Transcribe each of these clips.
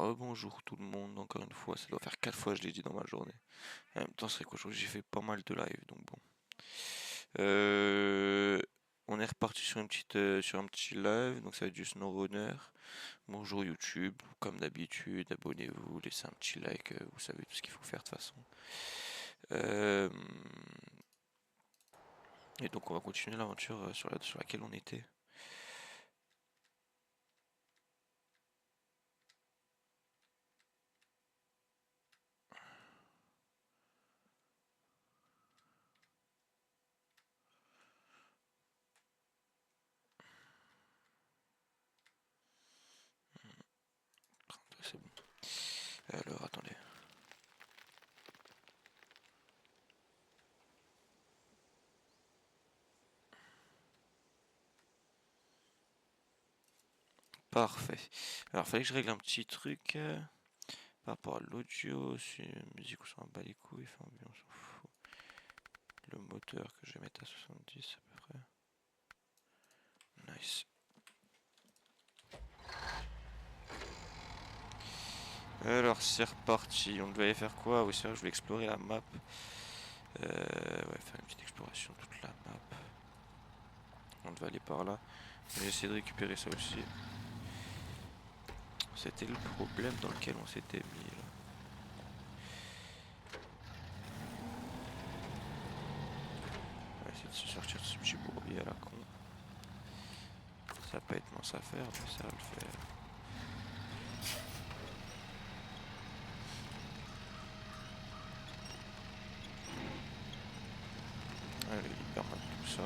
Rebonjour tout le monde, encore une fois, ça doit faire 4 fois que je l'ai dit dans ma journée. En même temps, c'est quoi, j'ai fait pas mal de live, donc bon. Euh, on est reparti sur sur un petit live, donc ça va être du SnowRunner. Bonjour YouTube, comme d'habitude, abonnez-vous, laissez un petit like, vous savez tout ce qu'il faut faire de toute façon. Euh, et donc on va continuer l'aventure sur laquelle on était. C'est bon. Alors attendez. Parfait. Alors fallait que je règle un petit truc. Par rapport à l'audio, si musique on s'en bat les couilles, enfin on s'en fout. Le moteur que je vais mettre à 70 à peu près. Nice. Alors c'est reparti, on devait aller faire quoi? Oui c'est vrai, je voulais explorer la map. Ouais, faire une petite exploration de toute la map. On devait aller par là. J'ai essayé de récupérer ça aussi. C'était le problème dans lequel on s'était mis là. On va essayer de se sortir de ce petit bourbier à la con. Ça va pas être mince à faire, mais ça va le faire. Allez, hyper mal tout ça.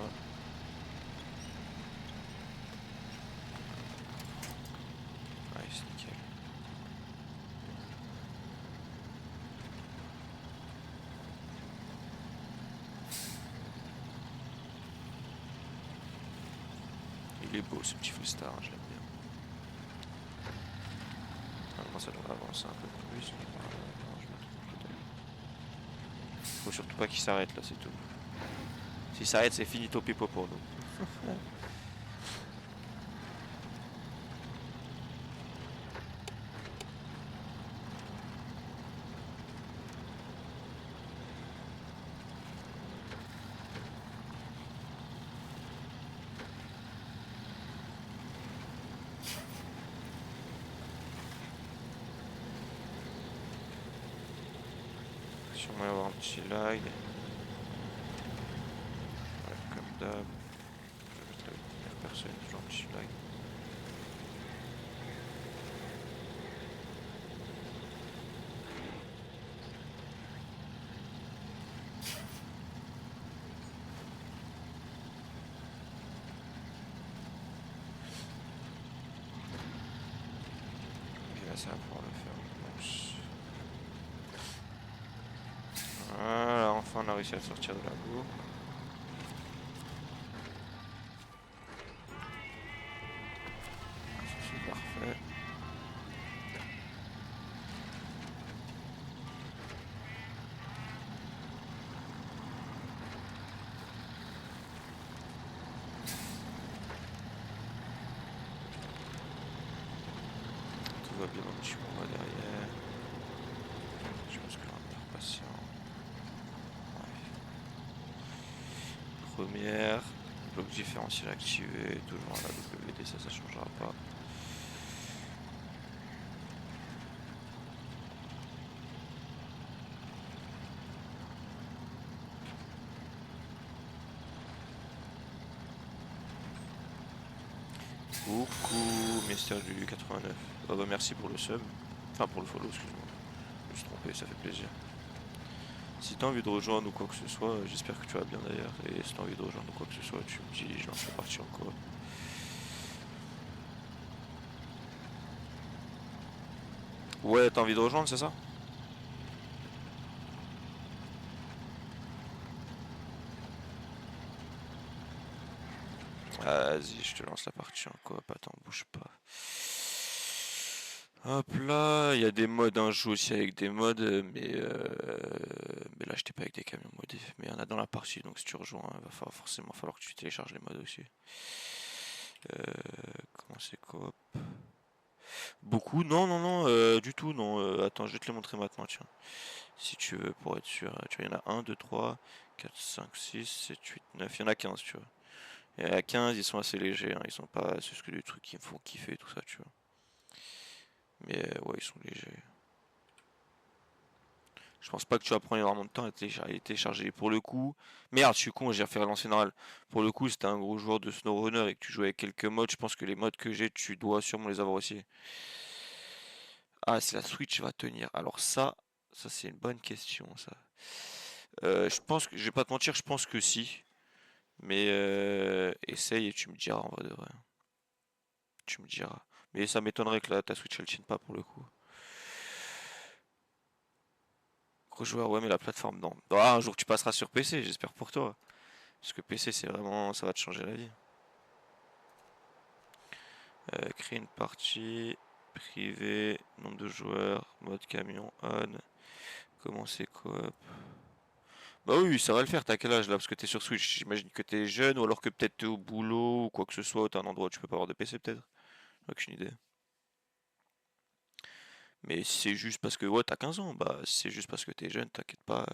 Nice, nickel. Il est beau ce petit Fullstar, je l'aime bien. Normalement ça devrait avancer un peu plus. Non, je me trompe peut-être. Faut surtout pas qu'il s'arrête là, c'est tout. S'il s'arrête, c'est finito pipo pour nous. Sûrement y avoir un petit lag. Ouais, comme d'hab. Je vais mettre la première personne, toujours un petit lag. Et là ça va pouvoir le faire, je pense. Voilà, enfin on a réussi à sortir de la boue. Ça c'est parfait. Tout va bien dans le petit combat derrière. Je pense que là on va être patient. Ouais. Première. Bloc différentiel activé. Toujours à la WD, ça changera pas. Coucou, Mister du 89. Oh bah merci pour le sub. Enfin pour le follow, excuse-moi. Je me suis trompé, ça fait plaisir. Si t'as envie de rejoindre ou quoi que ce soit, j'espère que tu vas bien d'ailleurs. Et si t'as envie de rejoindre ou quoi que ce soit, tu me dis, je lance la partie encore. Ouais, t'as envie de rejoindre, c'est ça? Vas-y, je te lance la partie en coop, attends, bouge pas. Hop là, il y a des modes, un jeu aussi avec des modes, mais là j'étais pas avec des camions modés. Mais il y en a dans la partie, donc si tu rejoins, il va forcément falloir que tu télécharges les modes aussi. Comment c'est coop? Beaucoup? Non, non, non, du tout, non. Attends, je vais te les montrer maintenant, tiens. Si tu veux, pour être sûr. Tu vois, il y en a un, 2, 3, 4, 5, 6, 7, 8, 9. Il y en a 15, tu vois. Et à 15, ils sont assez légers, hein. Ils sont pas. C'est ce que des trucs qui me font kiffer, tout ça, tu vois. Mais ouais, ils sont légers. Je pense pas que tu vas prendre énormément de temps à les télécharger. Pour le coup, merde, je suis con, j'ai refait relancé normal. Pour le coup, si t'es un gros joueur de SnowRunner et que tu joues avec quelques mods, je pense que les mods que j'ai, tu dois sûrement les avoir aussi. Ah, si la Switch va tenir. Alors ça c'est une bonne question, ça. Je pense que, je vais pas te mentir, je pense que si. Mais essaye et tu me diras en vrai de vrai. Tu me diras. Mais ça m'étonnerait que ta Switch elle tienne pas pour le coup. Gros joueur, ouais, mais la plateforme, non. Ah, un jour tu passeras sur PC, j'espère pour toi. Parce que PC, c'est vraiment, ça va te changer la vie. Créer une partie, privé, nombre de joueurs, mode camion, on, commencer coop. Bah oui, ça va le faire, t'as quel âge là? Parce que t'es sur Switch, j'imagine que t'es jeune, ou alors que peut-être t'es au boulot, ou quoi que ce soit, ou t'as un endroit où tu peux pas avoir de PC peut-être. Aucune idée. Mais si c'est juste parce que ouais, t'as 15 ans, bah si c'est juste parce que t'es jeune, t'inquiète pas,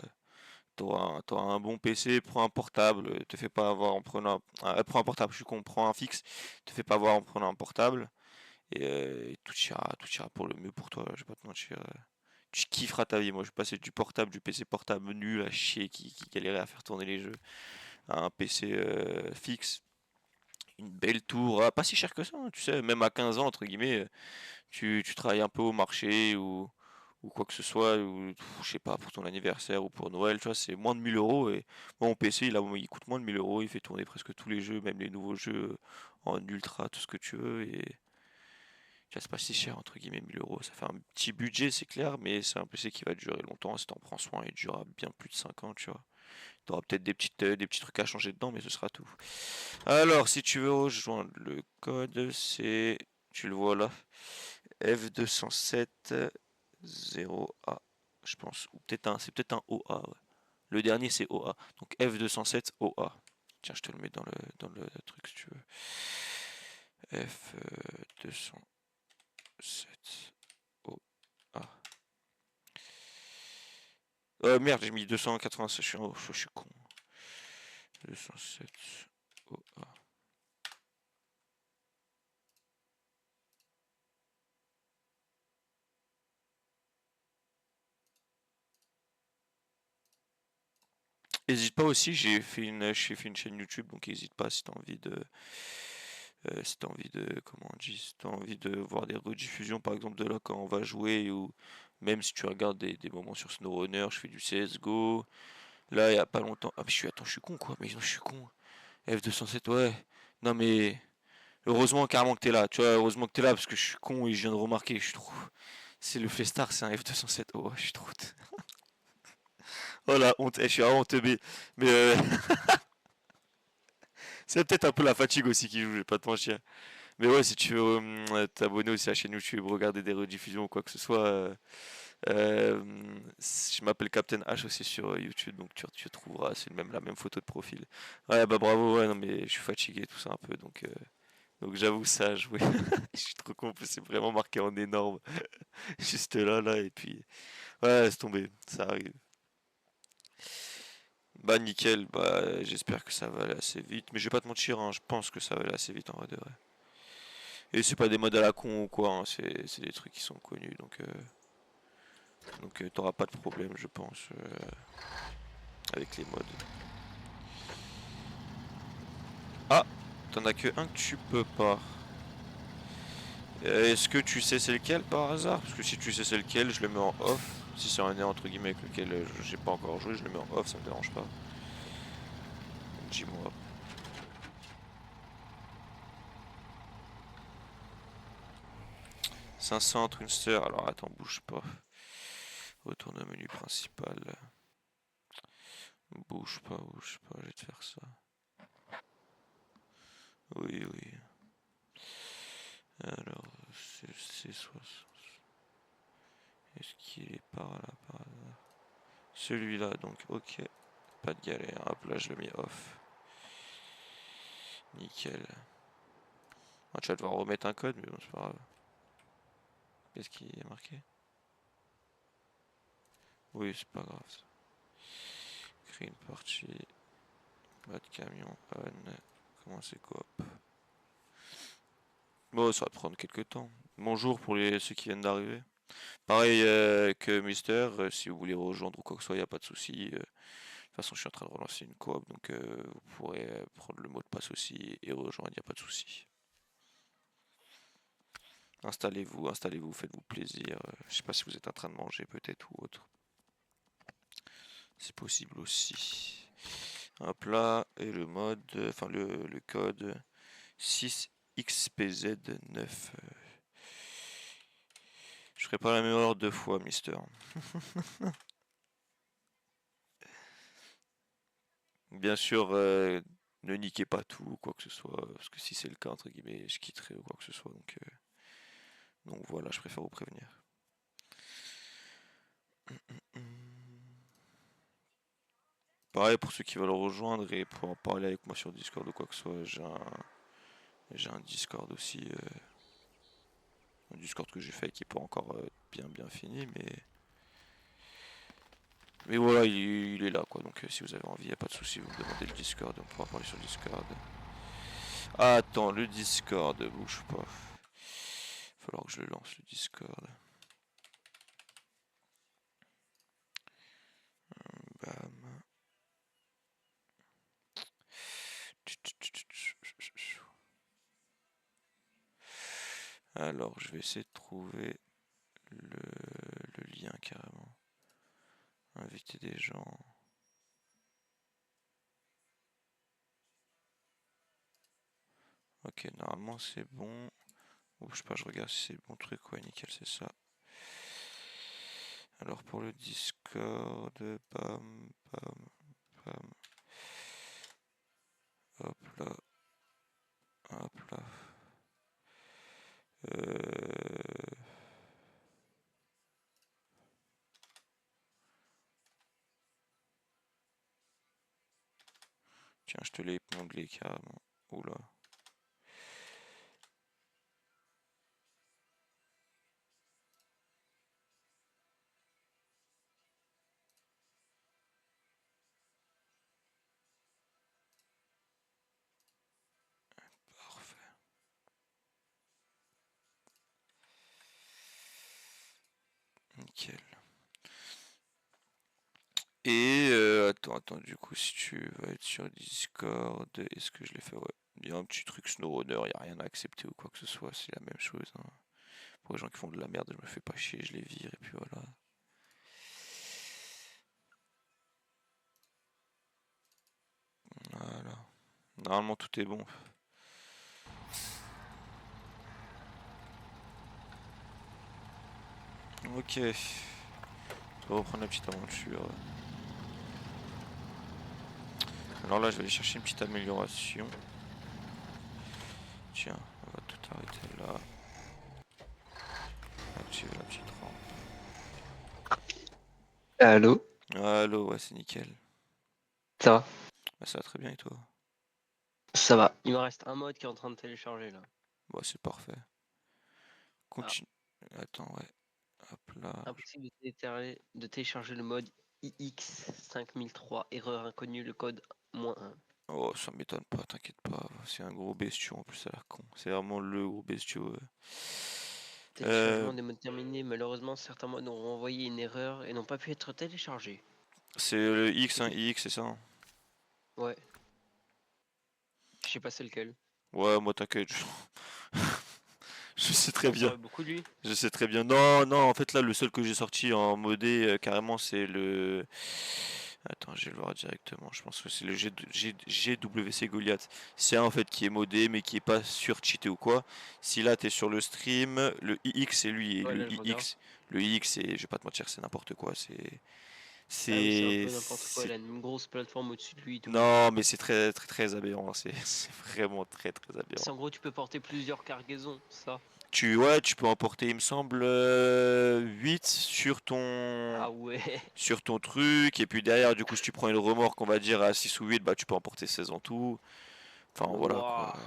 t'auras un bon PC, prends un portable, te fais pas avoir en prenant prends un portable, je suis con, prends un fixe, te fais pas avoir en prenant un portable, et tout ira pour le mieux pour toi, je vais pas te mentir. Tu kifferas ta vie, moi je passais du portable, du PC portable nul à chier qui galérait à faire tourner les jeux, à un PC fixe, une belle tour, pas si cher que ça, hein, tu sais, même à 15 ans, entre guillemets, tu travailles un peu au marché ou quoi que ce soit, ou je sais pas, pour ton anniversaire ou pour Noël, tu vois, c'est moins de 1000 € et moi, mon PC il coûte moins de 1000 €, il fait tourner presque tous les jeux, même les nouveaux jeux en ultra, tout ce que tu veux, et tu vois, c'est pas si cher, entre guillemets, 1000 €, ça fait un petit budget, c'est clair, mais c'est un PC qui va durer longtemps, si t'en prends soin, il durera bien plus de 5 ans, tu vois. T'auras peut-être des petits trucs à changer dedans, mais ce sera tout. Alors, si tu veux rejoindre le code, c'est, tu le vois là, F207 0A, je pense. Ou peut-être c'est peut-être un OA, ouais. Le dernier c'est OA. Donc F207 OA. Tiens, je te le mets dans le truc si tu veux. F207 OA. Merde, j'ai mis 286, je suis con. 207 OA. Hésite pas aussi, j'ai fait une chaîne YouTube, donc hésite pas si t'as envie si t'as envie de, comment on dit, si t'as envie de voir des rediffusions par exemple de là quand on va jouer ou même si tu regardes des moments sur SnowRunner, je fais du CSGO. Là, il y a pas longtemps. Ah, mais je suis con quoi, mais non, je suis con. F207, ouais. Non, mais heureusement carrément que t'es là, tu vois, heureusement que t'es là parce que je suis con et je viens de remarquer, je suis trop. C'est le Flestar, c'est un F207. Oh, je suis trop. Oh la honte, je suis vraiment teubé. Mais c'est peut-être un peu la fatigue aussi qui joue, je vais pas te mentir. Mais ouais, si tu veux t'abonner aussi à la chaîne YouTube, regarder des rediffusions ou quoi que ce soit, je m'appelle Captain H aussi sur YouTube, donc tu trouveras, c'est même la même photo de profil. Ouais, bah bravo, ouais, non mais je suis fatigué, tout ça un peu, donc j'avoue ça a joué. Je suis trop con, c'est vraiment marqué en énorme, juste là, et puis, ouais, laisse tomber, ça arrive. Bah nickel, bah j'espère que ça va aller assez vite, mais je vais pas te mentir, hein, je pense que ça va aller assez vite en vrai de vrai. Et c'est pas des modes à la con ou quoi, hein, c'est des trucs qui sont connus, donc t'auras pas de problème, je pense, avec les modes. Ah, t'en as que un que tu peux pas. Est-ce que tu sais c'est lequel par hasard? Parce que si tu sais c'est lequel, je le mets en off. Si c'est un nez entre guillemets avec lequel j'ai pas encore joué, je le mets en off, ça me dérange pas. Dis-moi. 500 Twinster, alors attends, bouge pas. Retourne au menu principal. Bouge pas, je vais te faire ça. Oui, oui. Alors, c'est 60. Est-ce qu'il est par là, par là? Celui-là, donc, ok. Pas de galère. Hop, là, je le mets off. Nickel. Ah, tu vas devoir remettre un code, mais bon, c'est pas grave. Qu'est-ce qui est marqué? Oui, c'est pas grave. Ça. Créer une partie. Bas de camion, on. Commencer coop. Bon, ça va prendre quelques temps. Bonjour pour ceux qui viennent d'arriver. Pareil que Mister, si vous voulez rejoindre ou quoi que ce soit, il n'y a pas de souci. De toute façon, je suis en train de relancer une coop, donc vous pourrez prendre le mot de passe aussi et rejoindre, il n'y a pas de souci. Installez-vous, faites-vous plaisir. Je sais pas si vous êtes en train de manger peut-être ou autre. C'est possible aussi. Hop là, et le mode, enfin le code 6XPZ9. Je ferai pas la même erreur deux fois, Mister. Bien sûr, ne niquez pas tout ou quoi que ce soit, parce que si c'est le cas, entre guillemets, je quitterai ou quoi que ce soit. Donc voilà, je préfère vous prévenir. Pareil pour ceux qui veulent rejoindre et pour en parler avec moi sur Discord ou quoi que ce soit, j'ai un Discord aussi. Un Discord que j'ai fait qui est pas encore bien fini, mais voilà, il est là quoi. Donc si vous avez envie, y a pas de souci, vous me demandez le Discord, on pourra parler sur le Discord. Ah, attends, le Discord, bouge pas. Il va falloir que je le lance le Discord. Bam. Alors, je vais essayer de trouver le lien carrément. Inviter des gens. Ok, normalement c'est bon. Ou je sais pas, je regarde si c'est le bon truc. Ouais, nickel, c'est ça. Alors pour le Discord, bam, bam, bam. Hop là. Hop là. Tiens, je te l'ai épinglé carrément. Oula. Parfait. Nickel. Et attends, du coup, si tu vas être sur Discord, est-ce que je l'ai fait? Ouais. Il y a un petit truc SnowRunner, il n'y a rien à accepter ou quoi que ce soit, c'est la même chose. Hein. Pour les gens qui font de la merde, je me fais pas chier, je les vire et puis voilà. Voilà. Normalement tout est bon. Ok. On va reprendre la petite aventure. Alors là je vais aller chercher une petite amélioration. Tiens, on va tout arrêter là. Activer la petite rampe. Allô? Allô, ouais c'est nickel. Ça va? Bah, ça va très bien et toi? Ça va. Il me reste un mode qui est en train de télécharger là. Bah c'est parfait. Ah, Continue. Attends, ouais. Hop là. impossible de télécharger le mode iX5003, erreur inconnue, le code -1. Oh, ça m'étonne pas, t'inquiète pas. C'est un gros bestiau en plus, ça a l'air con. C'est vraiment le gros bestiau. Téléchargement des modes terminés. Malheureusement, certains modes ont renvoyé une erreur et n'ont pas pu être téléchargés. C'est le X, hein, IX, c'est ça? Hein. Ouais. Je sais pas c'est lequel. Ouais, moi t'inquiète. Je sais très T'en bien. saurais beaucoup de lui? Je sais très bien. Non, non, en fait là, le seul que j'ai sorti en modé carrément, c'est le. Attends, je vais le voir directement. Je pense que c'est le GWC Goliath. C'est un en fait qui est modé, mais qui est pas sur-cheaté ou quoi. Si là t'es sur le stream, le IX c'est lui. Et Ouais, là je regarde. Le IX, c'est, je vais pas te mentir, c'est n'importe quoi. Ah oui, c'est un C'est, peu n'importe quoi. c'est, Il a une grosse plateforme au-dessus de lui et tout. non, mais c'est très aberrant. C'est vraiment très C'est aberrant. en gros, tu peux porter plusieurs cargaisons, ça. Ouais, tu peux emporter, il me semble, 8 Ah ouais. sur ton truc, et puis derrière, du coup, si tu prends une remorque, on va dire à 6 ou 8, bah tu peux emporter 16 en tout. Enfin voilà quoi.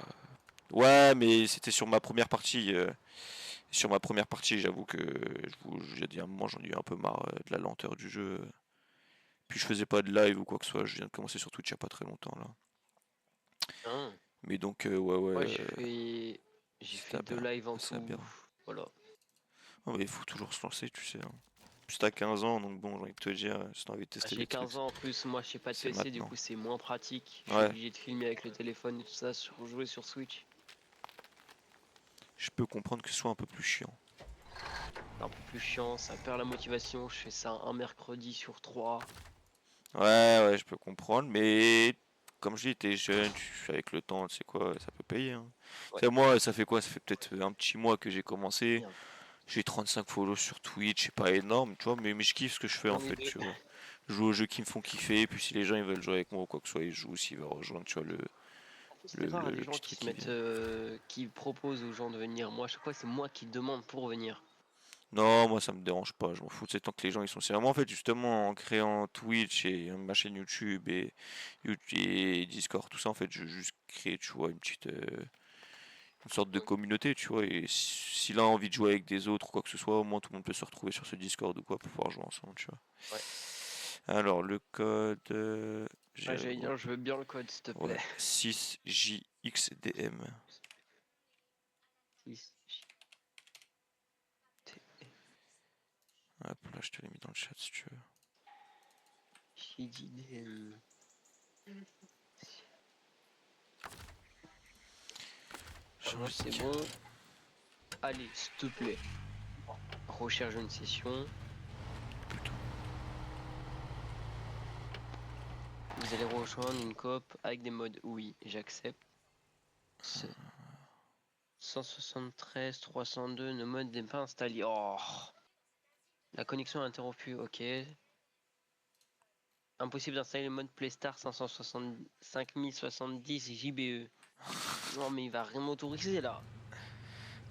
Waouh. Ouais, mais c'était sur ma première partie. Sur ma première partie, j'avoue que j'ai dit à un moment, j'en ai eu un peu marre de la lenteur du jeu. Puis je faisais pas de live ou quoi que ce soit, je viens de commencer sur Twitch il y a pas très longtemps là. Hein. Mais donc ouais Ouais, ouais, j'ai c'était fait 2 lives en assez tout. aberrant. Voilà. Oh, mais il faut toujours se lancer, tu sais, hein. Plus t'as 15 ans, donc bon, j'ai envie de te dire, si t'as envie de tester J'ai des 15 trucs, ans en plus, moi j'ai pas de c'est PC, du maintenant. coup c'est moins pratique. Je suis Ouais, obligé de filmer avec le téléphone et tout ça, jouer sur Switch. je peux comprendre que ce soit un peu plus chiant. C'est un peu plus chiant, ça perd la motivation. Je fais ça un mercredi sur 3. Ouais, ouais, je peux comprendre, mais comme je dis, t'es jeune, avec le temps, tu sais quoi, ça peut payer, hein. Ouais, Tu sais, moi, ça fait quoi? Ça fait peut-être un petit mois que j'ai commencé. merde. J'ai 35 follow sur Twitch, c'est pas énorme, tu vois, mais je kiffe ce que je fais en J'en ai fait, deux. tu vois. Je joue aux jeux qui me font kiffer, et puis si les gens ils veulent jouer avec moi ou quoi que ce soit, ils jouent, s'ils veulent rejoindre, tu vois, En plus, c'est rare les le gens petit qui truc se qui mettent, vient. qui proposent aux gens de venir. Moi, à chaque fois, c'est moi qui demande pour venir. Non, moi ça me dérange pas, je m'en fous, c'est tant que les gens ils sont sérieux. Moi en fait, justement, en créant Twitch et ma chaîne YouTube et Discord, tout ça, en fait, je veux juste créer, tu vois, une sorte de Mm. communauté, tu vois, et si l'un a envie de jouer avec des autres ou quoi que ce soit, au moins tout le monde peut se retrouver sur ce Discord ou quoi pour pouvoir jouer ensemble, tu vois. Ouais. Alors, le code, Ah, j'ai, j'allais oh, dire, je veux bien le code, s'il te ouais, plaît. 6JXDM. 6, Hop, là, je te l'ai mis dans le chat si tu veux. JDM. J'ai Moi, envie c'est de... bon. Allez, s'il te plaît. Recherche une session. Vous allez rejoindre une coop avec des modes. Oui, j'accepte. 173, 302, le mode n'est pas installé. Oh, la connexion est interrompue. Ok. Impossible d'installer le mode Playstar 560 5070 JBE. Non, mais il va rien m'autoriser là.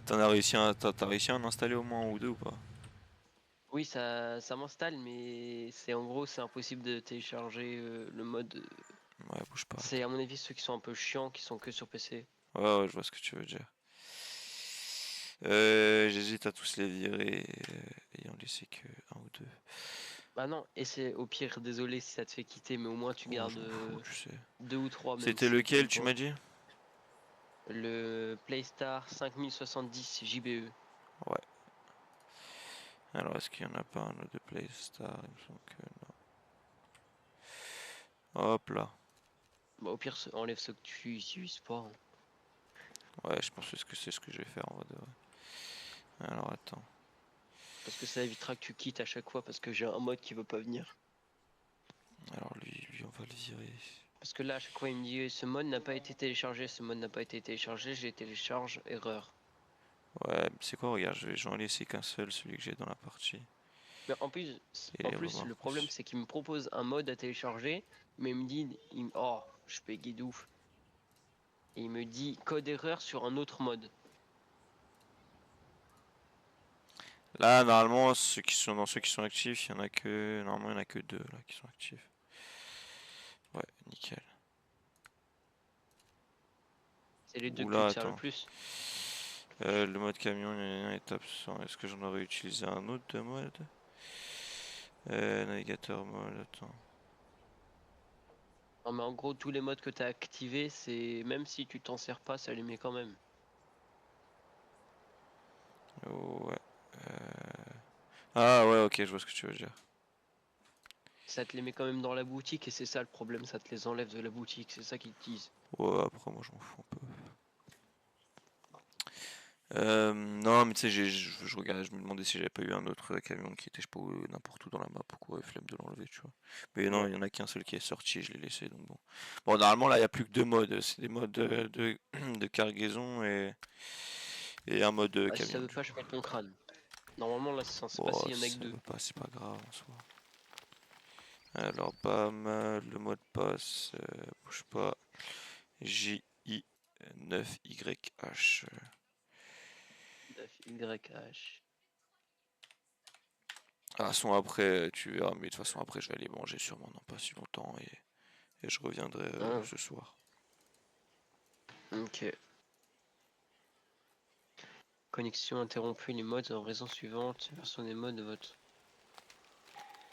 T'as réussi à en installer au moins un ou deux ou pas? Oui, ça m'installe, mais c'est en gros, c'est impossible de télécharger le mode. Ouais, bouge pas, C'est à attends. mon avis ceux qui sont un peu chiants, qui sont que sur PC. Ouais, ouais, je vois ce que tu veux dire. J'hésite à tous les virer, ayant laissé que un ou deux. Bah non, et c'est au pire, désolé si ça te fait quitter, mais au moins tu Oh, je gardes m'en fous, tu sais. deux ou trois, même C'était si lequel, t'aimes tu pas. m'as dit? Le Playstar 5070 JBE. Ouais. Alors, est-ce qu'il y en a pas un autre de Playstar? Il me semble que non. Hop là. Bah au pire, enlève ceux que tu utilises pas, hein. Ouais, je pense que c'est ce que je vais faire en vrai de vrai. Alors, attends. Parce que ça évitera que tu quittes à chaque fois parce que j'ai un mode qui veut pas venir. Alors, lui, on va le virer. Parce que là, à chaque fois, il me dit ce mode n'a pas été téléchargé, ce mode n'a pas été téléchargé, j'ai télécharge, erreur. Ouais, c'est quoi, regarde, j'en laisser qu'un seul, celui que j'ai dans la partie. Mais en plus, Et les le remarques problème, aussi. c'est qu'il me propose un mode à télécharger, mais il me dit, oh, je fais guidouf. Et il me dit code erreur sur un autre mode. Là, normalement, ceux qui sont actifs, il y en a que. Normalement, il y en a que deux là qui sont actifs. Ouais, nickel. C'est les deux que tu Oula, te sers le attends. plus. Le mode camion est absent. Est-ce que j'en aurais utilisé un autre de mode? Navigateur mode, attends. Non, mais en gros, tous les modes que tu as activés, c'est même si tu t'en sers pas, ça les met quand même. Ouais. Euh, Ah ouais, ok, je vois ce que tu veux dire. Ça te les met quand même dans la boutique et c'est ça le problème, ça te les enlève de la boutique, c'est ça qu'ils te disent. Ouais, après, moi, je m'en fous un peu. Non, mais tu sais, je regardais, je me demandais si j'avais pas eu un autre camion qui était, je sais pas, n'importe où dans la map, pourquoi flemme de l'enlever, tu vois. Mais non, Ouais. il y en a qu'un seul qui est sorti, je l'ai laissé, donc bon. Bon, normalement, là, il y a plus que deux modes. C'est des modes de cargaison et un mode Bah, si ça camion, veut du pas, je coup. pète ton crâne. Normalement, là, c'est censé Bon, passer, il y en a que ça deux. veut pas, c'est pas grave en soi. Alors, bam, le mot de passe, bouge pas. JI9YH. YH. Ah, son après, tu verras, mais de toute façon, après, je vais aller manger sûrement dans pas si longtemps et je reviendrai Hein, ce soir. ok. connexion interrompue, les modes en raison suivante, version des modes de votre...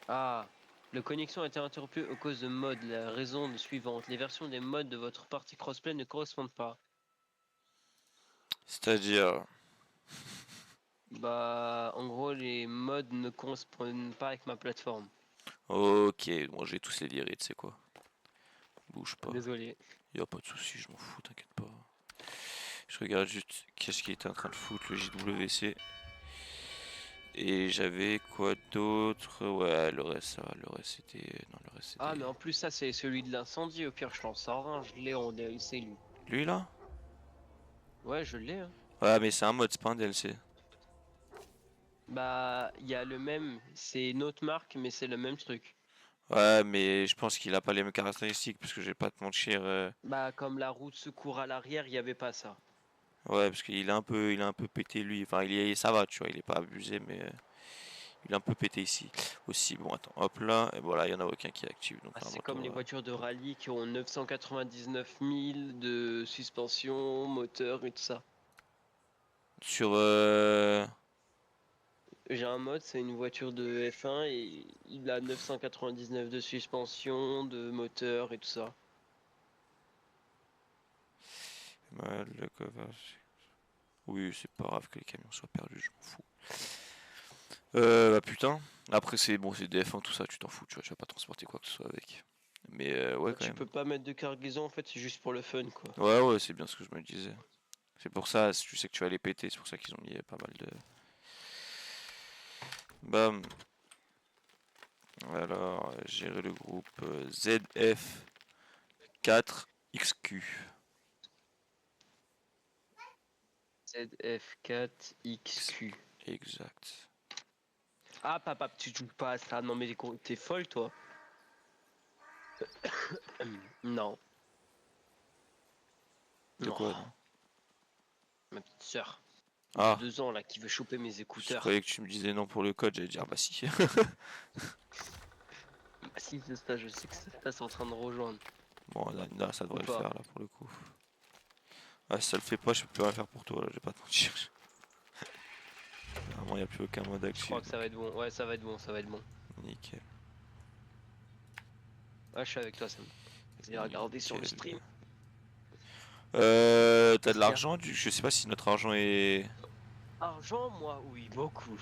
Ah, la connexion a été interrompue à cause de mode, la raison suivante. Les versions des modes de votre partie crossplay ne correspondent pas. C'est-à-dire... Bah, en gros, les modes ne correspondent pas avec ma plateforme. Ok, bon, je vais tous les virer, tu sais quoi. Bouge pas. Désolé. Y a pas de souci, je m'en fous, t'inquiète pas. Je regarde juste qu'est-ce qui était en train de foutre le JWC. Et j'avais quoi d'autre? Ouais, le reste, ça va, le reste c'était... Non, le reste Ah, c'était... mais en plus, ça, c'est celui de l'incendie. Au pire, je t'en sors un. Je l'ai en DLC, lui. Lui là? Ouais, je l'ai, hein. Ouais, mais c'est un mode, c'est pas un DLC. Bah, il y a le même. C'est une autre marque, mais c'est le même truc. Ouais, mais je pense qu'il a pas les mêmes caractéristiques, parce que je vais pas te mentir. Bah, comme la roue de secours à l'arrière, il n'y avait pas ça. Ouais, parce il est un peu pété lui. Enfin, ça va, tu vois, il est pas abusé, mais il est un peu pété ici aussi. Bon, attends, hop là, et voilà, il y en a aucun qui est actif, donc Ah, là, c'est comme maintenant, les voitures de rallye qui ont 999 000 de suspension, moteur et tout ça. sur J'ai un mode, c'est une voiture de F1 et il a 999 de suspension, de moteur et tout ça. le cover. Oui, c'est pas grave que les camions soient perdus, je m'en fous. Bah putain. Après, c'est bon, c'est DF1, tout ça, tu t'en fous, tu vas pas transporter quoi que ce soit avec. Mais ouais, Bah, quand tu même. peux pas mettre de cargaison, en fait, c'est juste pour le fun, quoi. Ouais, ouais, c'est bien ce que je me disais. C'est pour ça, tu sais que tu vas les péter, c'est pour ça qu'ils ont mis pas mal de. Bam. Alors, gérer le groupe ZF4XQ. ZF4XQ. Exact. Ah, papa, tu joues pas à ça. Non, mais t'es folle, toi. Non. De Non. quoi, non? Ma petite sœur de Ah, 2 ans, là, qui veut choper mes je écouteurs. croyais que tu me disais non pour le code, j'allais dire bah si. Bah, si, c'est ça, je sais que c'est ça, c'est en train de rejoindre. Bon, là, ça Ou devrait le pas. faire, là, pour le coup. Ah, si ça le fait pas, je peux rien faire pour toi, là, je vais pas te mentir. Vraiment, y a plus aucun mode Je crois actif, que ça va donc être bon. Ouais, ça va être bon, ça va être bon. nickel. Ouais, je suis avec toi, Sam. J'ai regardé sur le Nickel. stream. T'as de Qu'est-ce qu'il y a? l'argent, je sais pas si notre argent est... Argent, moi, oui, beaucoup.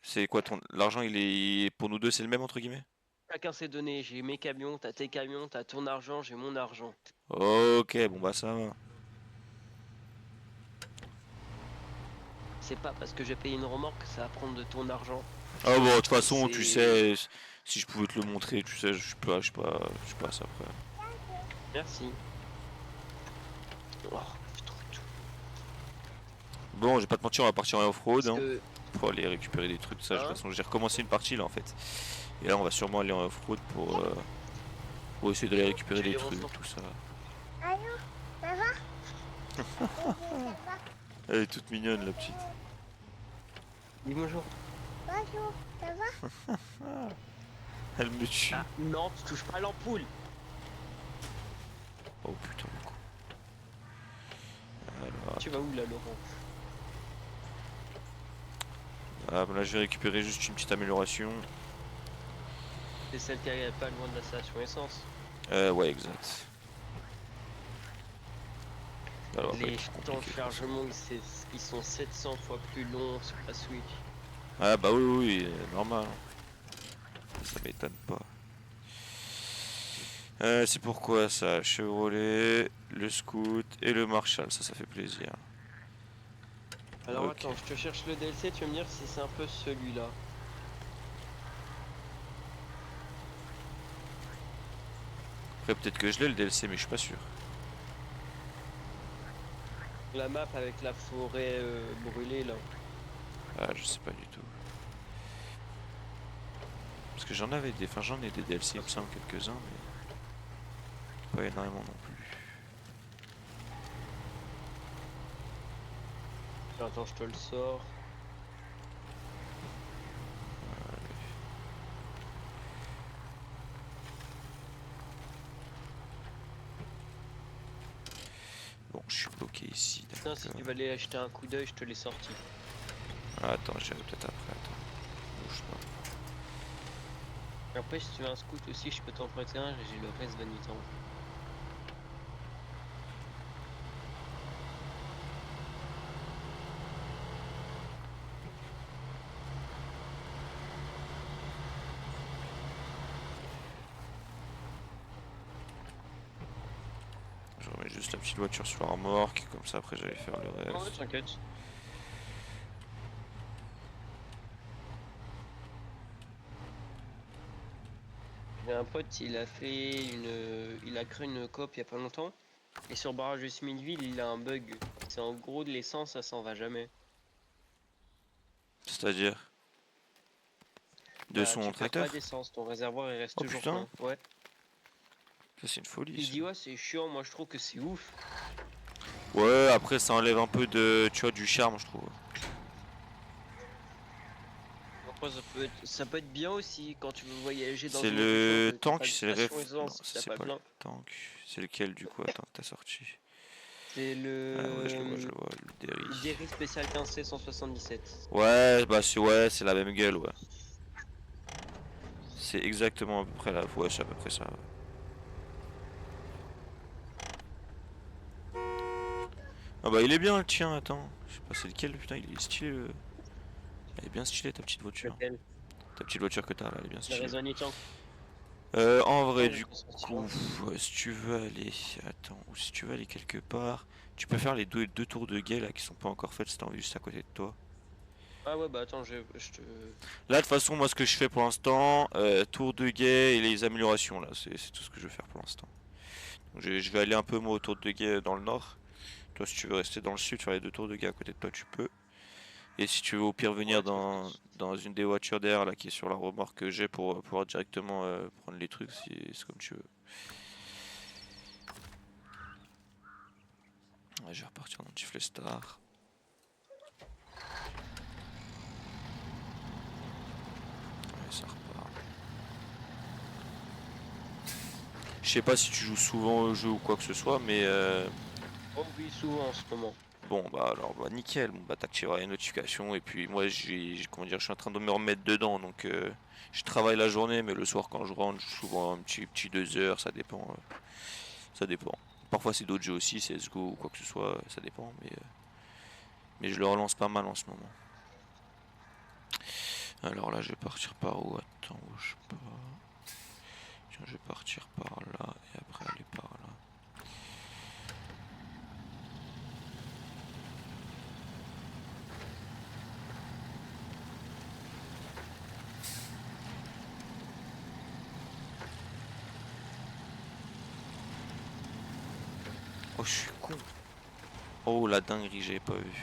C'est quoi ton... L'argent, pour nous deux, c'est le même, entre guillemets? Chacun s'est donné. J'ai mes camions, t'as tes camions, t'as ton argent, j'ai mon argent. Ok, bon bah ça va. C'est pas parce que j'ai payé une remorque que ça va prendre de ton argent. Ah bon, de toute façon, tu C'est... sais, si je pouvais te le montrer, tu sais, je suis pas ça après. Merci. Oh, putain, tout. Bon, je vais pas te mentir, on va partir en off-road, Parce hein, que... pour aller récupérer des trucs, ça. De toute Hein? façon, j'ai recommencé une partie là en fait. Et là, on va sûrement aller en off-road pour essayer d'aller récupérer Tu veux des dire on trucs, s'en... tout ça. Allô, ça va? Ça va? Elle est toute mignonne, la petite. Dis bonjour. Bonjour, ça va? Elle me tue. Ah, non, tu touches pas à l'ampoule. Oh putain, le con. Alors, Tu vas où, là, Laurent? ah, bah là, je vais récupérer juste une petite amélioration. C'est celle qui est pas loin de la station essence. Ouais, exact. Alors, ça va pas Les être trop temps de compliqué, quoi. chargement, ils sont 700 fois plus longs sur la Switch. Ah bah oui, oui, oui, normal. Ça m'étonne pas. C'est pourquoi ça? Chevrolet, le Scout et le Marshall, ça fait plaisir. Alors Ok. attends, je te cherche le DLC, tu vas me dire si c'est un peu celui-là. Après, peut-être que je l'ai le DLC, mais je suis pas sûr. La map avec la forêt brûlée là. Ah, je sais pas du tout. Parce que j'en avais des. Enfin, j'en ai des DLC, il me semble, quelques-uns, mais pas énormément non plus. Attends, je te le sors. Bon, je suis bloqué ici. Putain, si tu d'accord. vas aller acheter un coup d'œil, je te l'ai sorti. Ah, attends, j'irai peut-être après. Attends. Bouge pas. Après, si tu veux un scout aussi, je peux t'en prêter un, j'ai le reste Vanitan. Je remets juste la petite voiture sur la remorque, comme ça après j'allais faire le Ouais, reste. t'inquiète. J'ai un pote, il a créé une coop il y a pas longtemps. Et sur le barrage de Smithville, il a un bug. C'est en gros de l'essence, ça s'en va jamais. C'est-à-dire de Bah, son tu perds pas tracteur. d'essence, ton réservoir il reste Oh toujours putain, plein. Ouais. ça c'est une folie Il ça. dit ouais, c'est chiant, moi je trouve que c'est ouf. Ouais, après ça enlève un peu de, tu vois, du charme, je trouve. Après, ça peut être bien aussi quand tu veux voyager dans C'est une région le que t'as tank, pas de c'est le station ref. Non, essence, ça t'as c'est pas pas le plein. tank. C'est lequel du coup? Attends, t'as sorti. C'est Ah ouais, je le le vois, le Derry. Derry Spécial 15C 177. Ouais, c'est la même gueule, ouais. C'est exactement à peu près là. Ouais, c'est à peu près ça. Ouais. Ah bah il est bien le tien, attends. Je sais pas c'est lequel, putain, il est stylé le. Elle est bien stylée ta petite voiture. Lequel? Ta petite voiture que t'as là, elle est bien Le stylée. réseau Nitan. En vrai, Non, je du peux sortir coup, un. si tu veux aller. Attends, ou si tu veux aller quelque part, tu peux faire les deux tours de guet là qui sont pas encore faites si t'as envie juste à côté de toi. Ah ouais, bah attends, je te. Là, de toute façon, moi ce que je fais pour l'instant, tour de guet et les améliorations là, c'est tout ce que je vais faire pour l'instant. Donc, je vais aller un peu moi au tour de guet dans le nord. Toi, si tu veux rester dans le sud, faire les deux tours de guet à côté de toi, tu peux. Et si tu veux au pire venir Ouais, tu fais. dans une des voitures derrière là qui est sur la remorque que j'ai pour pouvoir directement prendre les trucs, c'est comme tu veux. Ouais, je vais repartir dans Tifle Star. Ouais, ça repart. Je sais pas si tu joues souvent au jeu ou quoi que ce soit, mais Oh oui, souvent en ce moment. bon bah alors bah nickel. Bon bah t'activeras les notifications et puis moi comment dire, je suis en train de me remettre dedans donc je travaille la journée mais le soir quand je rentre, je joue souvent un petit 2 heures, ça dépend. Ça dépend. Parfois c'est d'autres jeux aussi, CSGO ou quoi que ce soit, ça dépend, mais je le relance pas mal en ce moment. Alors là je vais partir par où? Attends, bouge pas. Tiens, je vais partir par là et après aller par là. Oh je suis con. Oh la dinguerie, j'avais pas vu.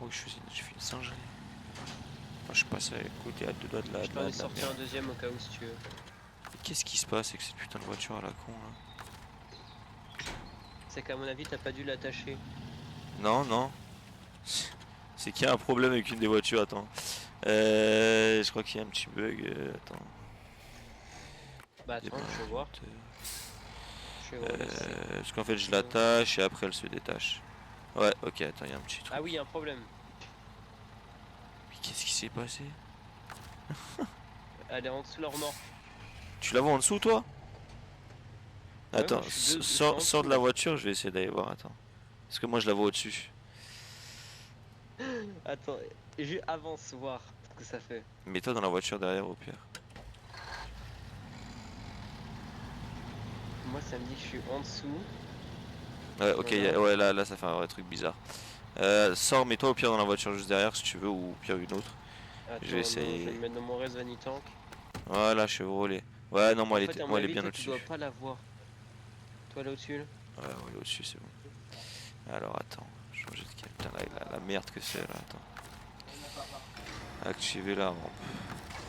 Oh j'ai fait une singerie. Enfin, je passe à côté à deux doigts de Je t'en ai de la sorti un merde. deuxième au cas où si tu veux. Mais qu'est-ce qui se passe avec cette putain de voiture à la con là? C'est qu'à mon avis, t'as pas dû l'attacher. Non, non. C'est qu'il y a un problème avec une des voitures, attends. Je crois qu'il y a un petit bug. Attends. Bah attends, Démarrage je vais voir. moteur. Je vais voir ici. Parce qu'en fait je l'attache et après elle se détache. Ouais, ok, attends, il y a un petit truc. Ah oui, y a un problème. Mais qu'est-ce qui s'est passé? Elle est en dessous de la remorque. Tu la vois en dessous toi? Ouais, moi Attends, je suis en sors dessous de la là. voiture, je vais essayer d'aller voir, attends. Parce que moi je la vois au-dessus. Attends, je avance voir ce que ça fait. Mets-toi dans la voiture derrière au pire. Moi ça me dit que je suis en dessous. Ouais, ok, Voilà. ouais, là ça fait un vrai truc bizarre. Sors, mets-toi au pire dans la voiture juste derrière si tu veux, ou au pire une autre. Je vais Attends, non, je vais essayer. me mettre dans mon Res Vanitank. Voilà, Chevrolet. Ouais, non, En fait, à mon moi elle est avis, bien toi tu dois au-dessus. pas la voir. Toi là au-dessus là. Ouais, elle est au-dessus, c'est bon. Alors attends, changer de cam. Putain, la merde que c'est là, attends. Activer la rampe.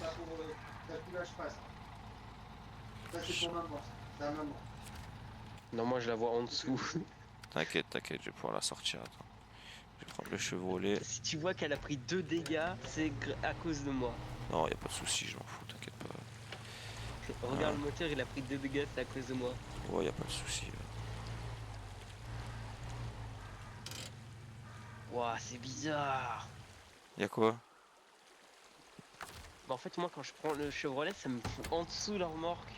Ça pour faire tout là, je passe. Ça c'est pour maman. C'est à maman. Non, moi je la vois en dessous. T'inquiète, je vais pouvoir la sortir, attends. Je vais prendre le Chevrolet. Si tu vois qu'elle a pris 2 dégâts, c'est à cause de moi. Non, y a pas de souci, je m'en fous, t'inquiète pas. Regarde le moteur, il a pris 2 dégâts, c'est à cause de moi. Ouais, y a pas de souci. Ouah, c'est bizarre. Y'a quoi? Bah, en fait, moi, quand je prends le Chevrolet, ça me fout en dessous la remorque.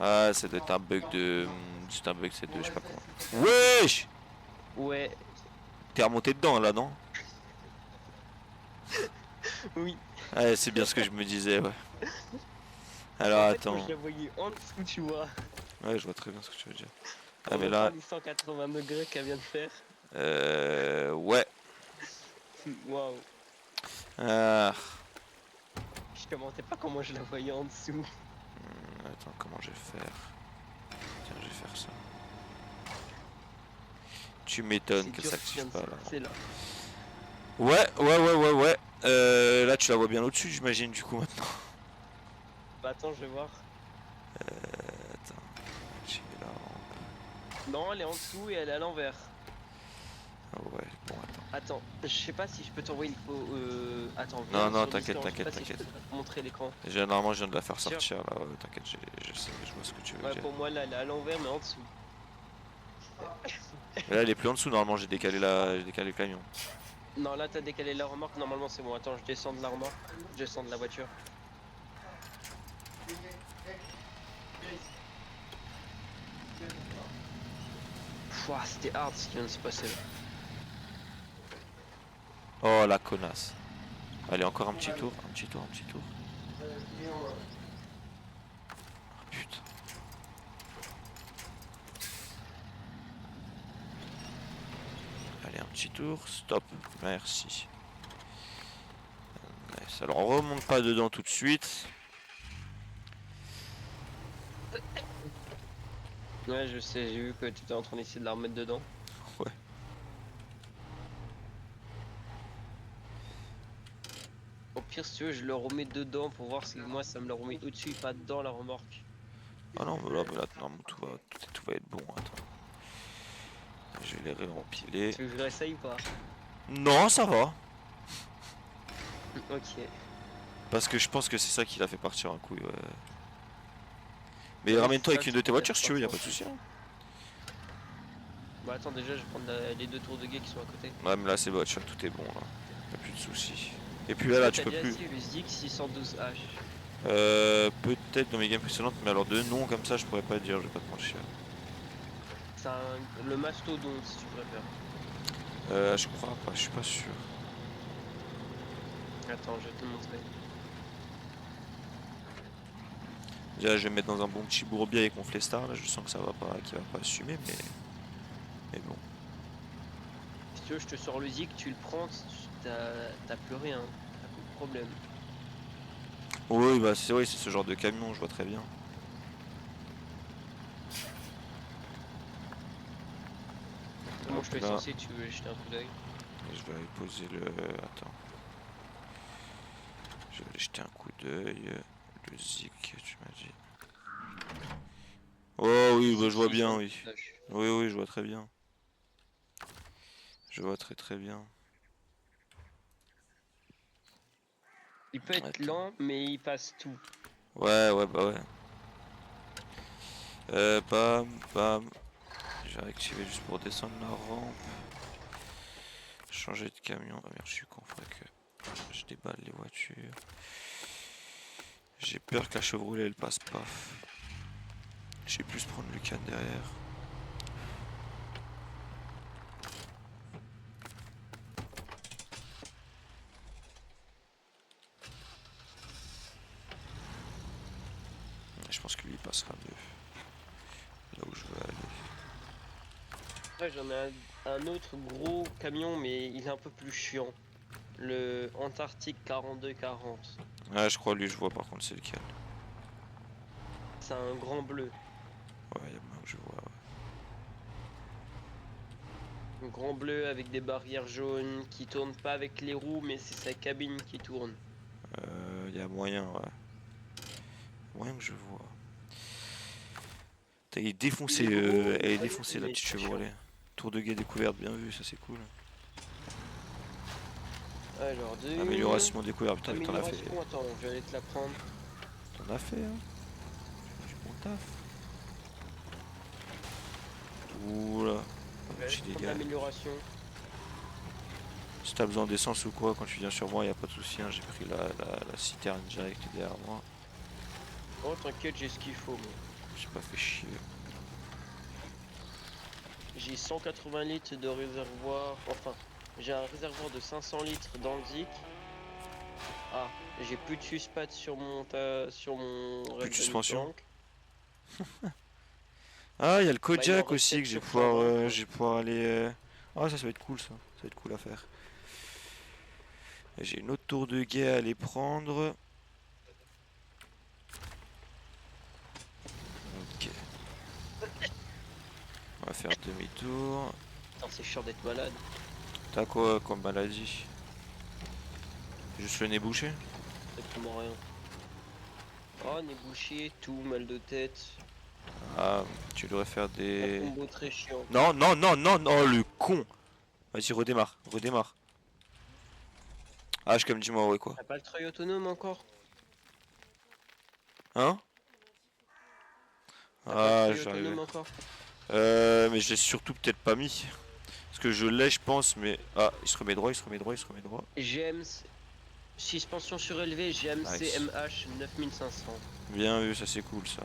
Ah, ça doit être un bug de. C'est un bug, c'est de. Je sais pas comment. Wesh! Ouais, T'es remonté dedans là, non? oui. Ouais, c'est bien ce que je me disais, ouais. Alors En fait, moi, attends. je la voyais en dessous, tu vois. Ouais, je vois très bien ce que tu veux dire. Ah, On mais entend là. les 180 degrés qu'elle vient de faire. Ouais. Waouh. Ah. Je te mentais pas comment je la voyais en dessous. Attends, comment je vais faire? Tiens, je vais faire ça. Tu m'étonnes C'est qu'elle dur ce qui s'active vient de pas se là. passer là. Ouais. Là, tu la vois bien au-dessus, j'imagine, du coup, maintenant. Bah, attends, je vais voir. Attends. J'ai là. Non, elle est en dessous et elle est à l'envers. Ah ouais, bon, attends. Attends, je sais pas si je peux t'envoyer une photo. Attends, Non, viens non, sur t'inquiète, Discord. Je sais pas t'inquiète, si je peux t'inquiète. te montrer l'écran. Normalement, je viens de la faire Sûr. sortir là. Ouais, t'inquiète, je sais, je vois ce que tu veux Ouais, dire. pour moi, là, elle est à l'envers, mais en dessous. Mais là, elle est plus en dessous, normalement, j'ai décalé le camion. Non, là, t'as décalé la remorque. Normalement, c'est bon. Attends, je descends de la remorque. Je descends de la voiture. Pouah, c'était hard ce qui vient de se passer là. Oh, la connasse. Allez, encore un petit tour, un petit tour, un petit tour. Oh, putain. Allez, un petit tour, stop, merci. Nice. Alors, on remonte pas dedans tout de suite. Ouais, je sais, j'ai vu que tu étais en train d'essayer de la remettre dedans. Ouais. Au pire, si tu veux, je le remets dedans pour voir si moi ça me le remet au-dessus et pas dans la remorque. Ah non, mais là normalement, tout va être bon, attends. Je vais les réempiler. Tu veux que je réessaye ou pas? Non, ça va. Ok. Parce que je pense que c'est ça qui l'a fait partir un coup. Ouais. Mais Oui, ramène-toi c'est avec ça, une de c'est tes pour voitures si tu veux, y a pas de faire souci. Hein. Bah attends, déjà, je vais prendre les deux tours de guet qui sont à côté. Ouais, mais là c'est bon, tout est bon là. Y a plus de soucis. Et puis Est-ce là, que tu t'as peux déjà plus. essayé le Zig 612H? Peut-être dans mes games précédentes, mais alors de nom comme ça, je pourrais pas dire, je vais pas te mentir. C'est le mastodonte si tu préfères. Je crois pas, je suis pas sûr. Attends, je vais te le montrer. Déjà, je vais me mettre dans un bon petit bourbier avec mon Flestar, là, je sens que ça va pas, qu'il va pas assumer, mais bon. Si tu veux, je te sors le Zig, tu le prends, t'as plus rien. T'as plus de problème. Oui, bah c'est oui, c'est ce genre de camion, je vois très bien. Comment Hop je te laisse là, lancer, tu veux jeter un coup d'œil? et je vais aller poser le. Attends. Je vais aller jeter un coup d'œil. Le Zik, tu m'as dit. Oh oui, bah Zig je vois bien, oui. 612H. Oui, je vois très bien. Je vois très bien. Il peut être Attends. lent, mais il passe tout. Ouais, bah ouais. Bam, bam. J'ai réactivé juste pour descendre la rampe. Changer de camion. Ah merde, je suis con, faudrait que je déballe les voitures. J'ai peur que la Chevrolet elle passe pas. Je vais plus prendre le Lucane derrière. Je pense que lui il passera mieux. Là où je veux aller. Après, j'en ai un autre gros camion, mais il est un peu plus chiant. Le Antarctique 4240. Ah, je crois lui, je vois par contre, c'est lequel. C'est un grand bleu. Ouais, il y a moi où je vois. Ouais. Un grand bleu avec des barrières jaunes qui tourne pas avec les roues, mais c'est sa cabine qui tourne. Il y a moyen, ouais. Moyen que je vois. Elle est défoncée, Il est gros, elle est défoncée la mais petite très Chevrolet. Tour de guet découverte, bien vu, ça c'est cool. Alors, Amélioration découverte, putain, mais t'en as fait. amélioration, attends, je vais aller te la prendre. T'en as fait, hein. Du bon taf. Oula, Je vais aller petit te prendre dégât. l'amélioration. Si t'as besoin d'essence ou quoi, quand tu viens sur moi, y a pas de souci. Hein, j'ai pris la citerne direct derrière moi. Oh, t'inquiète, j'ai ce qu'il faut, moi. J'ai pas fait chier. J'ai 180 litres de réservoir. Enfin, j'ai un réservoir de 500 litres dans le Zik. Ah, j'ai plus de suspat sur mon Plus de Red suspension. Tank. Ah, il y a le Bah, il m'en Kojak reste aussi 7 que sur 120, quoi. je vais pouvoir aller. Ah, ça va être cool ça. Ça va être cool à faire. Et j'ai une autre tour de guet à aller prendre. Ok. On va faire demi-tour. Putain, c'est chiant d'être malade. T'as quoi comme maladie? Juste le nez bouché? Exactement rien. Oh, nez bouché, tout, mal de tête. Ah, tu devrais faire Un des. combo très chiant. Non, non, non, non, non, le con! Vas-y, redémarre, redémarre. Ah, je comme dis-moi, ouais, quoi. T'as pas le treuil autonome encore? Hein? T'as pas le Ah, treuil j'arrivais. autonome encore? Mais je l'ai surtout peut-être pas mis. Parce que je l'ai, je pense, mais. Ah, il se remet droit, il se remet droit, il se remet droit. GMC, suspension surélevée, GMC Nice. MH 9500. Bien vu, ça c'est cool ça.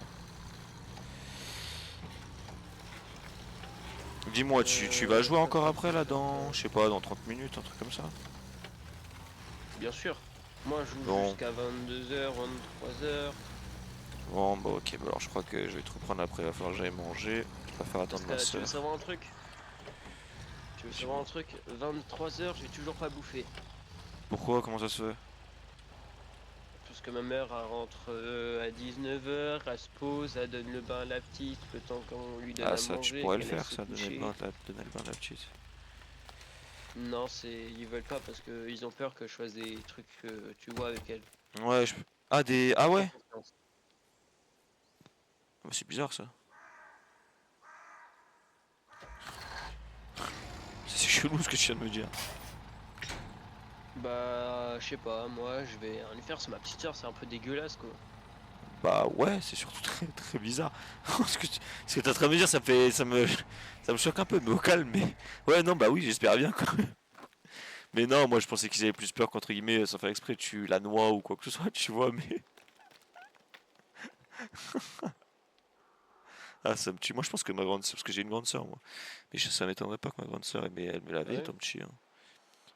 Dis-moi, tu vas jouer encore après là dans, je sais pas, dans 30 minutes, un truc comme ça? Bien sûr. Moi, je joue Bon, jusqu'à 22h, 23h. bon, bah ok, bah alors je crois que je vais te reprendre après, il va falloir que j'aille manger. Je vais pas faire Parce attendre ma que tu veux soeur. savoir un truc? Tu veux savoir un Dis-moi. truc? 23h, j'ai toujours pas bouffé. Pourquoi? Comment ça se fait? Parce que ma mère, elle rentre à 19h, elle se pose, elle donne le bain à la petite, le temps qu'on lui donne Ah à ça, tu manger, pourrais le qu'elle aille faire se ça, coucher. donner le bain de la petite. Non, ils veulent pas parce qu'ils ont peur que je fasse des trucs, tu vois, avec elle. Ouais, Ah des... Ils Ah font pas ouais? confiance. Bah, c'est bizarre ça. C'est chelou ce que tu viens de me dire. Bah, je sais pas, moi, je vais rien lui faire, c'est ma petite soeur, c'est un peu dégueulasse, quoi. Bah ouais, c'est surtout très très bizarre. Ce que t'es en train de me dire, ça me choque un peu, mais au calme. Mais ouais, non, bah oui, j'espère bien quoi. Mais non, moi je pensais qu'ils avaient plus peur qu'entre guillemets, sans faire exprès, tu la noies ou quoi que ce soit, tu vois. Mais ah, ça me tue. Moi je pense que ma grande sœur, parce que j'ai une grande sœur, moi. Mais ça m'étonnerait pas que ma grande sœur, mais elle me l'avait, Ouais. ton petit. Hein.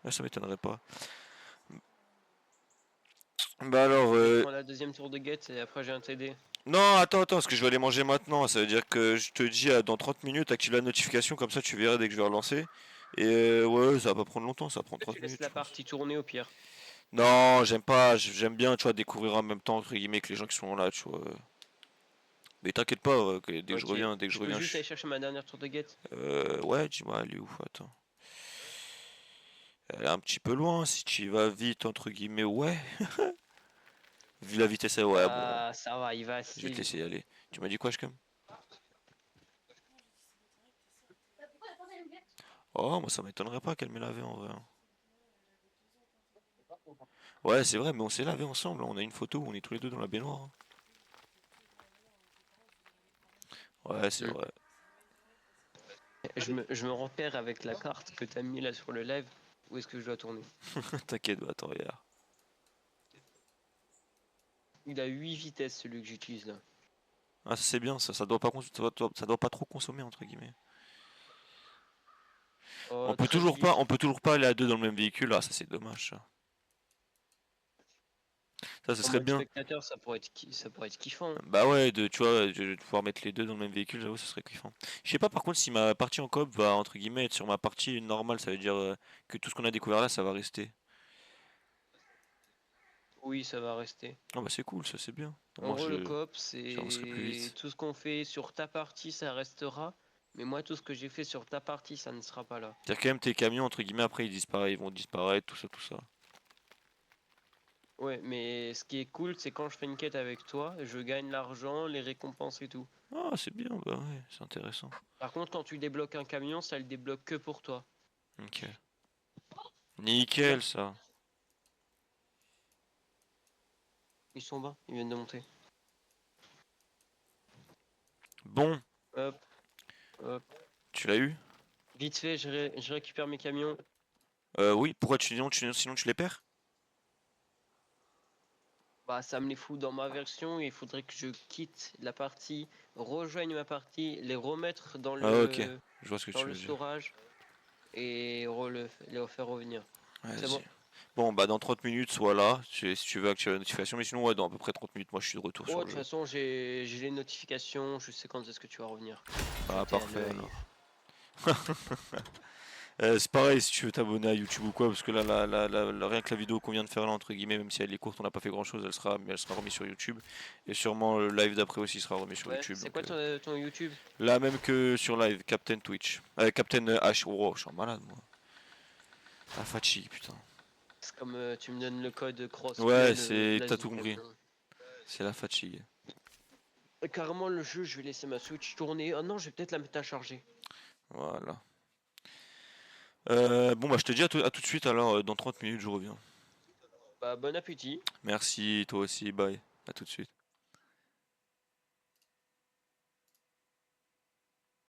Ouais, ça m'étonnerait pas. Bah alors, Je prends la deuxième tour de guette et après j'ai un TD. non, attends, parce que je vais aller manger maintenant. Ça veut dire que je te dis dans 30 minutes, active la notification, comme ça tu verras dès que je vais relancer. Et ouais, ça va pas prendre longtemps, ça va prendre Tu 30 laisses minutes, la je pense. partie tourner au pire. Non, j'aime pas, j'aime bien, tu vois, découvrir en même temps, entre guillemets, que les gens qui sont là, tu vois. Mais t'inquiète pas, que Ok. dès que je Je peux reviens, juste aller chercher ma dernière tour de guette. Ouais, dis-moi, elle est où? Attends. Elle est un petit peu loin, si tu y vas vite, entre guillemets, ouais. Vu la vitesse, ouais, bon. Ah, ça va, il va Je vais assez te vite. laisser y aller. Tu m'as dit quoi, Shkam? Oh, moi ça m'étonnerait pas qu'elle m'ait lavé en vrai. Hein. Ouais, c'est vrai, mais on s'est lavé ensemble. Hein. On a une photo où on est tous les deux dans la baignoire. Hein. Ouais, c'est Hmm. vrai. Je me repère avec la carte que t'as mis là sur le live. Où est-ce que je dois tourner? T'inquiète, bah, attends, regarde. Il a 8 vitesses celui que j'utilise là. Ah, ça c'est bien, ça doit pas, ça doit pas trop consommer, entre guillemets. Oh, 13 litres. On peut toujours pas aller à deux dans le même véhicule. Ah, ça c'est dommage. Ça, ce En serait mode bien. spectateur, ça pourrait être kiffant. Hein. Bah ouais, tu vois, de pouvoir mettre les deux dans le même véhicule, j'avoue, ça serait kiffant. Je sais pas par contre si ma partie en coop va, entre guillemets, être sur ma partie normale, ça veut dire que tout ce qu'on a découvert là, ça va rester. Oui, ça va rester. Ah bah c'est cool, ça c'est bien. Au En moins gros, le coop, j'avancerai plus c'est vite. tout ce qu'on fait sur ta partie, ça restera. Mais moi, tout ce que j'ai fait sur ta partie, ça ne sera pas là. C'est-à-dire quand même tes camions, entre guillemets, après ils disparaissent, ils vont disparaître, tout ça, tout ça. Ouais, mais ce qui est cool, c'est quand je fais une quête avec toi, je gagne l'argent, les récompenses et tout. Ah c'est bien, bah ouais, c'est intéressant. Par contre, quand tu débloques un camion, ça le débloque que pour toi. Ok. Là, Nickel ça. ils sont bas, ils viennent de monter. Bon, Hop, hop. tu l'as eu? Vite fait, je récupère mes camions. Oui, pourquoi sinon tu les perds? Bah, ça me les fout dans ma version. Il faudrait que je quitte la partie, rejoigne ma partie, les remettre Ah ok, je vois ce que dans tu le veux dire. storage et les refaire revenir. C'est Vas-y. bon. Bon, bah dans 30 minutes, soit là, si tu veux activer la notification, mais sinon, ouais, dans à peu près 30 minutes, moi je suis de retour Oh, sur de le toute jeu. façon, j'ai les notifications. Je sais quand est-ce que tu vas revenir. Je Ah, t'ai à parfait l'œil. alors. C'est pareil si tu veux t'abonner à YouTube ou quoi, parce que là, rien que la vidéo qu'on vient de faire là, entre guillemets, même si elle est courte, on n'a pas fait grand chose, elle sera remise sur YouTube. Et sûrement le live d'après aussi sera remis sur Ouais, YouTube. c'est Donc, quoi ton YouTube? là, même que sur live, Captain Twitch. Captain H. Oh, je suis un malade, moi. Ah, fatigue, putain. C'est comme tu me donnes le code crossplay, Ouais, le c'est. T'as place du tout compris. camion. C'est la fatigue. Carrément, le jeu, je vais laisser ma Switch tourner. Oh non, je vais peut-être la mettre à charger. Voilà. Bon, bah, je te dis à tout de suite, alors, dans 30 minutes, je reviens. Bah, bon appétit. Merci, toi aussi, bye. À tout de suite.